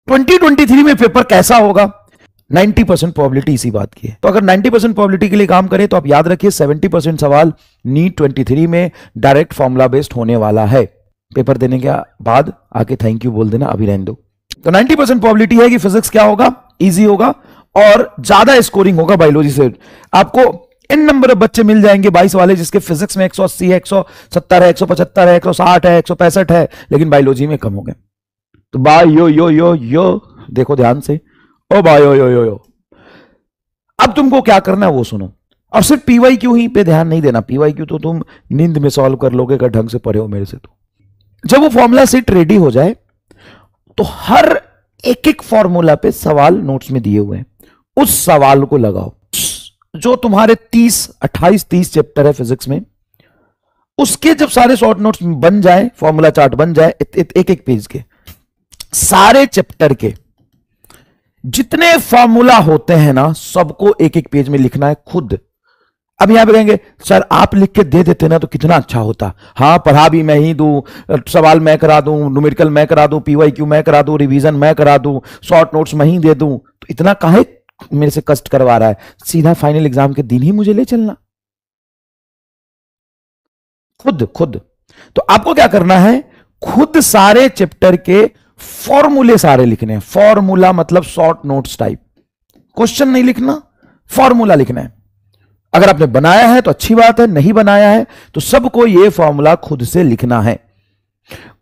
2023 में पेपर कैसा होगा? 90% प्रोबेबिलिटी इसी बात की है। तो अगर 90% प्रोबेबिलिटी के लिए काम करें तो आप याद रखिए 70% सवाल नीट 23 में डायरेक्ट फॉर्मूला बेस्ड होने वाला है। पेपर देने के बाद आके थैंक यू बोल देना, अभी रहने दो। तो 90% प्रोबेबिलिटी है कि फिजिक्स क्या होगा, इजी होगा और ज्यादा स्कोरिंग होगा बायोलॉजी से। आपको इन नंबर ऑफ बच्चे मिल जाएंगे 22 वाले जिसके फिजिक्स में 180 है, 170 है, 175 है, 160 है, 165 है, लेकिन बायोलॉजी में कम हो गए। तो बाय यो यो यो यो देखो ध्यान से, ओ बाय यो यो यो। अब तुमको क्या करना है वो सुनो, और सिर्फ पीवाईक्यू ही पे ध्यान नहीं देना। पीवाईक्यू तो तुम नींद में सॉल्व कर लोगे अगर ढंग से पढ़े हो मेरे से। तो जब वो फॉर्मूला सीट रेडी हो जाए तो हर एक एक फॉर्मूला पे सवाल नोट्स में दिए हुए हैं, उस सवाल को लगाओ। जो तुम्हारे 28-30 चैप्टर है फिजिक्स में, उसके जब सारे शॉर्ट नोट्स बन जाए, फॉर्मूला चार्ट बन जाए, एक एक पेज के सारे चैप्टर के जितने फॉर्मूला होते हैं ना, सबको एक एक पेज में लिखना है खुद। अब यहां पे कहेंगे सर आप लिख के दे देते ना तो कितना अच्छा होता। हाँ, पढ़ा भी मैं ही दूं, सवाल मैं करा दूं, न्यूमेरिकल मैं करा दूं, पीवाईक्यू मैं करा दूं, रिवीजन मैं करा दूं, शॉर्ट नोट्स मैं ही दे दूं, तो इतना काहे मेरे से कष्ट करवा रहा है? सीधा फाइनल एग्जाम के दिन ही मुझे ले चलना खुद खुद। तो आपको क्या करना है, खुद सारे चैप्टर के फॉर्मूले सारे लिखने हैं। फॉर्मूला मतलब शॉर्ट नोट्स टाइप, क्वेश्चन नहीं लिखना, फॉर्मूला लिखना है। अगर आपने बनाया है तो अच्छी बात है, नहीं बनाया है तो सबको यह फॉर्मूला खुद से लिखना है।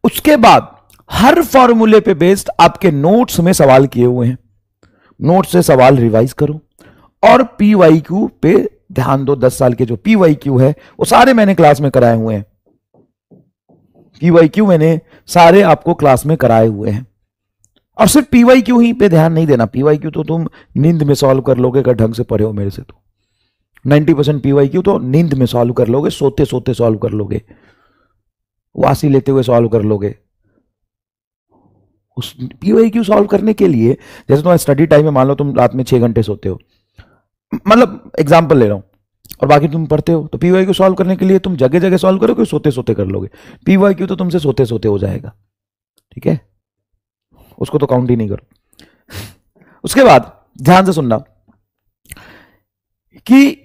उसके बाद हर फॉर्मूले पे बेस्ड आपके नोट्स में सवाल किए हुए हैं, नोट से सवाल रिवाइज करो। और पीवाईक्यू पे ध्यान दो, 10 साल के जो पीवाईक्यू है वो सारे मैंने क्लास में कराए हुए हैं। पीवाईक्यू मैंने सारे आपको क्लास में कराए हुए हैं। और सिर्फ पीवाईक्यू ही पे ध्यान नहीं देना। पीवाईक्यू तो तुम नींद में सॉल्व कर लोगे अगर ढंग से पढ़े हो मेरे से। तो 90% पीवाईक्यू तो नींद में सॉल्व कर लोगे, सोते सोते सॉल्व कर लोगे, वासी लेते हुए सॉल्व कर लोगे। उस पीवाईक्यू सॉल्व करने के लिए जैसे तुम्हारा स्टडी टाइम है, मान लो तुम रात में 6 घंटे सोते हो, मतलब एग्जांपल ले रहा हूं, और बाकी तुम पढ़ते हो, तो पीवाईक्यू सॉल्व करने के लिए तुम जगह जगह सॉल्व करोगे, सोते सोते कर लोगे। पीवाईक्यू तो तुमसे सोते सोते हो जाएगा, ठीक है, उसको तो काउंट ही नहीं करो। उसके बाद ध्यान से सुनना कि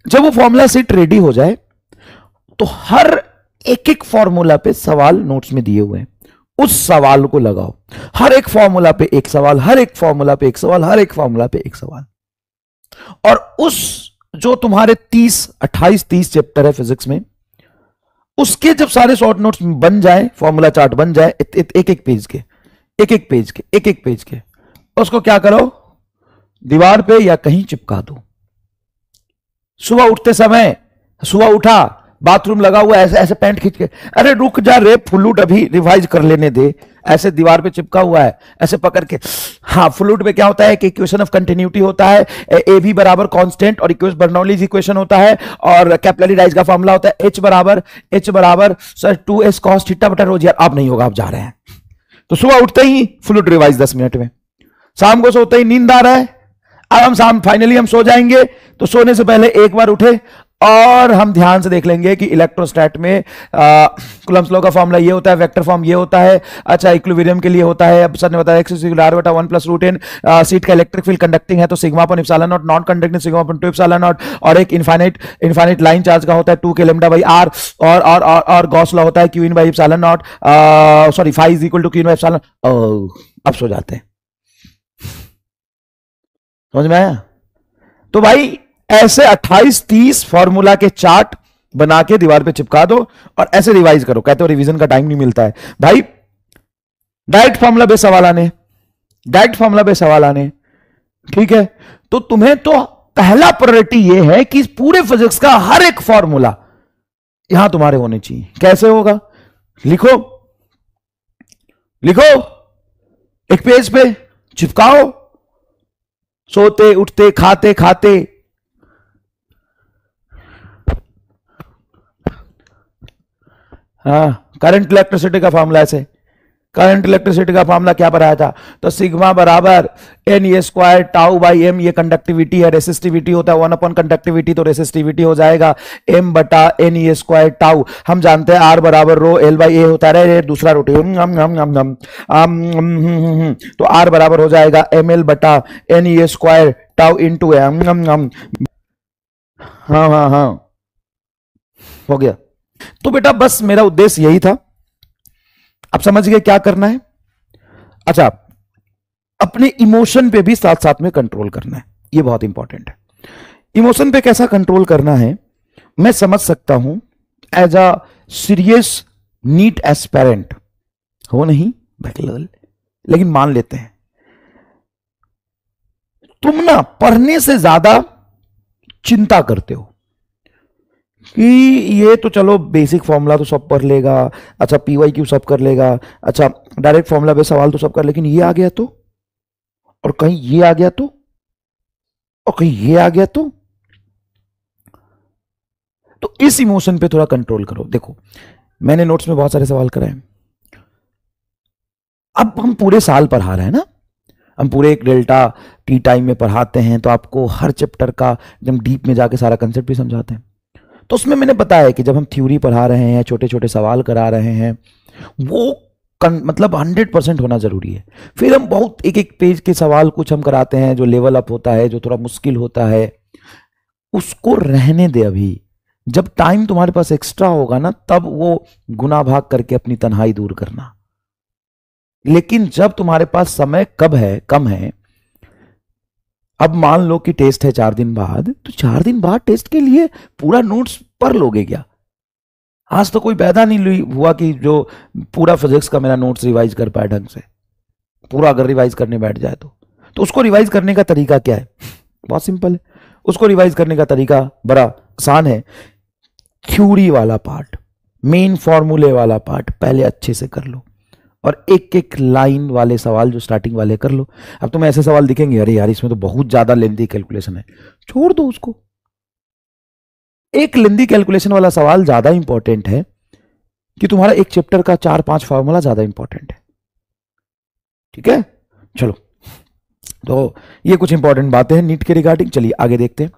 जब वो फॉर्मूला सीट रेडी हो जाए तो हर एक एक फॉर्मूला पे सवाल नोट्स में दिए हुए हैं, उस सवाल को लगाओ। हर एक फॉर्मूला पे एक सवाल, हर एक फॉर्मूला पे एक सवाल, हर एक फॉर्मूला पे एक सवाल। और उस जो तुम्हारे 28-30 चैप्टर है फिजिक्स में, उसके जब सारे शॉर्ट नोट्स बन जाए, फॉर्मूला चार्ट बन जाए, एक एक पेज के, एक एक पेज के, एक एक पेज के, उसको क्या करो, दीवार पे या कहीं चिपका दो। सुबह उठते समय, सुबह उठा, बाथरूम लगा हुआ, ऐसे ऐसे पैंट खींच के, अरे रुक जा रे फ्लूट, अभी रिवाइज कर लेने दे, ऐसे दीवार पे चिपका हुआ है, ऐसे पकड़ के। हाँ, फ्लूट में क्या होता है कि इक्वेशन ऑफ कंटिन्यूटी होता है, ए बी बराबर कांस्टेंट, और इक्वेशन बर्नौलीज इक्वेशन होता है, और कैपिलरी राइज का फॉर्मूला होता है H बराबर सर 2s cos थीटा बटा रो जी। यार अब नहीं होगा, आप जा रहे हैं। तो सुबह उठते ही फ्लूट रिवाइज 10 मिनट में, शाम को सोते ही नींद आ रहा है, अब हम शाम फाइनली हम सो जाएंगे, तो सोने से पहले एक बार उठे और हम ध्यान से देख लेंगे कि इलेक्ट्रोस्टैट में कूलम्ब्स लॉ का फॉर्मूला ये होता है, वेक्टर फॉर्म ये होता है। अच्छा, इक्विलिब्रियम के लिए होता है, अब सर ने बताया x = r/1 + √n। सीट का इलेक्ट्रिक फील्ड कंडक्टिंग है तो sigma upon epsilon not, non conducting sigma upon 2 epsilon not, और एक इनफाइनाइट लाइन चार्ज का होता है 2 k λ/r, और गॉस लॉ होता है q/ε0 not, sorry phi = q/ε0। अब सो जाते हैं, समझ में आया? तो भाई ऐसे 28-30 फॉर्मूला के चार्ट बना के दीवार पे चिपका दो और ऐसे रिवाइज करो। कहते हो रिवीजन का टाइम नहीं मिलता है भाई, डायरेक्ट फॉर्मूला पे सवाल आने, डायरेक्ट फॉर्मूला पे सवाल आने, ठीक है। तो तुम्हें तो पहला प्रायोरिटी ये है कि पूरे फिजिक्स का हर एक फॉर्मूला यहां तुम्हारे होने चाहिए। कैसे होगा? लिखो लिखो, एक पेज पे चिपकाओ, सोते उठते खाते खाते। हाँ, करंट इलेक्ट्रिसिटी का फॉर्मूला ऐसे करंट इलेक्ट्रिसिटी का फॉर्मूला क्या बनाया था? तो सिग्मा बराबर N A square tau by M, ये कंडक्टिविटी है, रेसिस्टिविटी होता है 1 अपॉन कंडक्टिविटी, तो रेसिस्टिविटी हो जाएगा एम बटा एन ए स्क्वायर टाउ। हम जानते हैं आर बराबर रो एल बाई ए होता है, दूसरा रोटी तो आर बराबर हो जाएगा एम एल बटा N A square tau into M. हाँ हाँ हाँ हो गया। तो बेटा बस मेरा उद्देश्य यही था, आप समझ गए क्या करना है। अच्छा, अपने इमोशन पे भी साथ साथ में कंट्रोल करना है, ये बहुत इंपॉर्टेंट है। इमोशन पे कैसा कंट्रोल करना है मैं समझ सकता हूं, as a serious NEET aspirant हो नहीं बैकलेवल, लेकिन मान लेते हैं तुम ना पढ़ने से ज्यादा चिंता करते हो कि ये तो चलो बेसिक फॉर्मूला तो सब पढ़ लेगा, अच्छा पीवाई क्यू सब कर लेगा, अच्छा डायरेक्ट फॉर्मूला पे सवाल तो सब कर, लेकिन ये आ गया तो, और कहीं ये आ गया तो, और कहीं ये आ गया तो इस इमोशन पे थोड़ा कंट्रोल करो। देखो मैंने नोट्स में बहुत सारे सवाल कराए, अब हम पूरे साल पढ़ा रहे हैं ना, हम पूरे एक डेल्टा टी टाइम में पढ़ाते हैं, तो आपको हर चैप्टर का एकदम डीप में जाके सारा कंसेप्ट भी समझाते हैं। तो उसमें मैंने बताया कि जब हम थ्योरी पढ़ा रहे हैं, छोटे छोटे सवाल करा रहे हैं, वो मतलब 100% होना जरूरी है। फिर हम बहुत एक एक पेज के सवाल कुछ हम कराते हैं जो लेवल अप होता है, जो थोड़ा मुश्किल होता है, उसको रहने दे। अभी जब टाइम तुम्हारे पास एक्स्ट्रा होगा ना, तब वो गुना भाग करके अपनी तन्हाई दूर करना। लेकिन जब तुम्हारे पास समय कब है, कम है, अब मान लो कि टेस्ट है 4 दिन बाद, तो 4 दिन बाद टेस्ट के लिए पूरा नोट्स पढ़ लोगे क्या? आज तो कोई पैदा नहीं हुआ कि जो पूरा फिजिक्स का मेरा नोट्स रिवाइज कर पाए ढंग से। पूरा अगर रिवाइज करने बैठ जाए तो उसको रिवाइज करने का तरीका क्या है? बहुत सिंपल है। उसको रिवाइज करने का तरीका बड़ा आसान है। थ्योरी वाला पार्ट, मेन फॉर्मूले वाला पार्ट पहले अच्छे से कर लो, और एक एक लाइन वाले सवाल जो स्टार्टिंग वाले कर लो। अब तुम्हें ऐसे सवाल दिखेंगे, अरे यार इसमें तो बहुत ज्यादा लेंथी कैलकुलेशन है, छोड़ दो उसको। एक लेंथी कैलकुलेशन वाला सवाल ज्यादा इंपॉर्टेंट है कि तुम्हारा एक चैप्टर का 4-5 फॉर्मूला ज्यादा इंपॉर्टेंट है। ठीक है, चलो, तो ये कुछ इंपॉर्टेंट बातें हैं नीट के रिगार्डिंग। चलिए आगे देखते हैं।